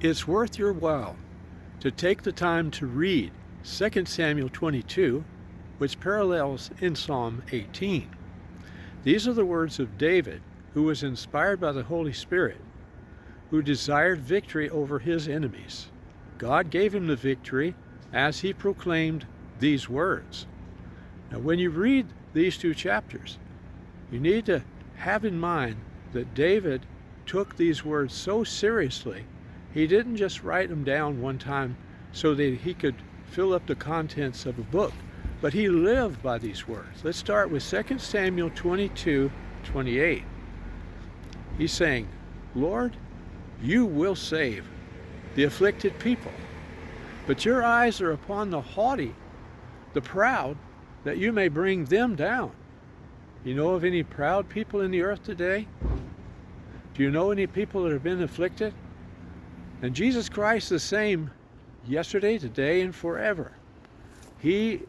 It's worth your while to take the time to read 2 Samuel 22, which parallels in Psalm 18. These are the words of David, who was inspired by the Holy Spirit, who desired victory over his enemies. God gave him the victory as he proclaimed these words. Now, when you read these two chapters, you need to have in mind that David took these words so seriously. He didn't just write them down one time so that he could fill up the contents of a book, but he lived by these words. Let's start with 2 Samuel 22:28. He's saying, Lord, you will save the afflicted people, but your eyes are upon the haughty, the proud, that you may bring them down. You know of any proud people in the earth today? Do you know any people that have been afflicted? And Jesus Christ is the same yesterday, today, and forever. He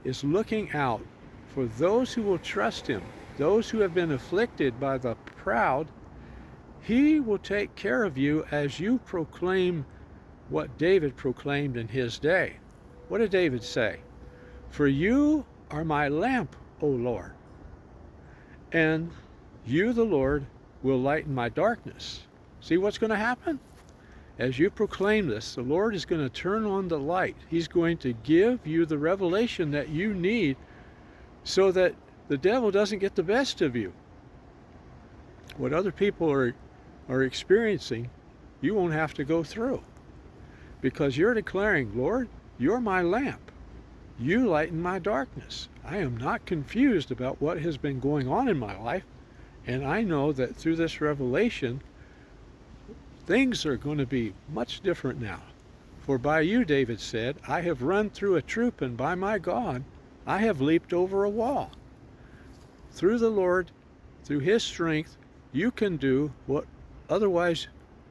is looking out for those who will trust him, those who have been afflicted by the proud. He will take care of you as you proclaim what David proclaimed in his day. What did David say? For you are my lamp, O Lord, and you, the Lord, will lighten my darkness. See what's going to happen? As you proclaim this, the Lord is going to turn on the light. He's going to give you the revelation that you need so that the devil doesn't get the best of you. What other people are experiencing, you won't have to go through, because you're declaring, Lord, you're my lamp. You lighten my darkness. I am not confused about what has been going on in my life, and I know that through this revelation, things are going to be much different now. For by you, David said, I have run through a troop, and by my God, I have leaped over a wall. Through the Lord, through his strength, you can do what otherwise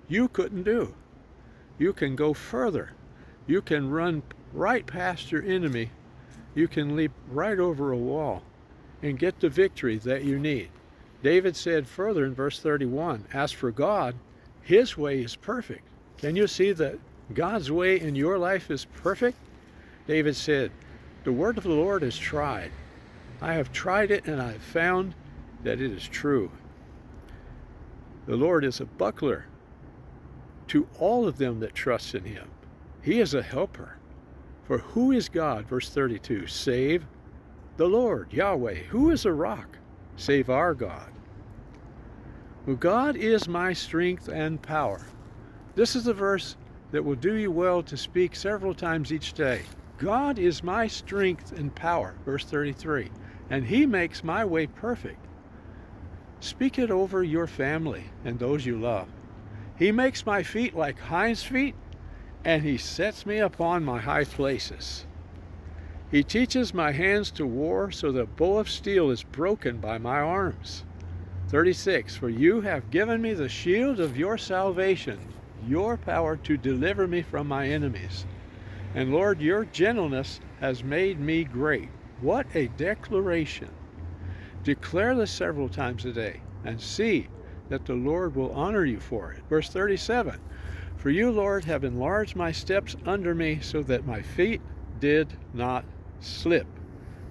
you couldn't do. You can go further. You can run right past your enemy. You can leap right over a wall and get the victory that you need. David said further in verse 31, as for God, his way is perfect. Can you see that God's way in your life is perfect? David said, the word of the Lord is tried. I have tried it, and I have found that it is true. The Lord is a buckler to all of them that trust in him. He is a helper. For who is God? Verse 32, save the Lord, Yahweh. Who is a rock? Save our God. Well, God is my strength and power. This is the verse that will do you well to speak several times each day. God is my strength and power, verse 33, and he makes my way perfect. Speak it over your family and those you love. He makes my feet like hinds' feet, and he sets me upon my high places. He teaches my hands to war, so the bow of steel is broken by my arms. 36, for you have given me the shield of your salvation, your power to deliver me from my enemies. And Lord, your gentleness has made me great. What a declaration. Declare this several times a day and see that the Lord will honor you for it. Verse 37, for you, Lord, have enlarged my steps under me so that my feet did not slip.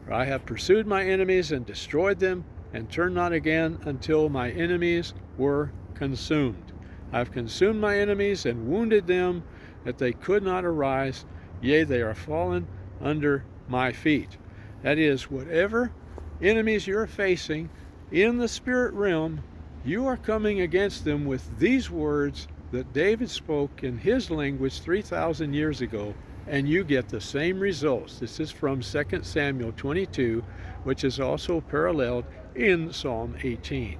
For I have pursued my enemies and destroyed them, and turned not again until my enemies were consumed. I have consumed my enemies and wounded them, that they could not arise. Yea, they are fallen under my feet. That is, whatever enemies you're facing in the spirit realm, you are coming against them with these words that David spoke in his language 3,000 years ago, and you get the same results. This is from 2 Samuel 22, which is also paralleled in Psalm 18.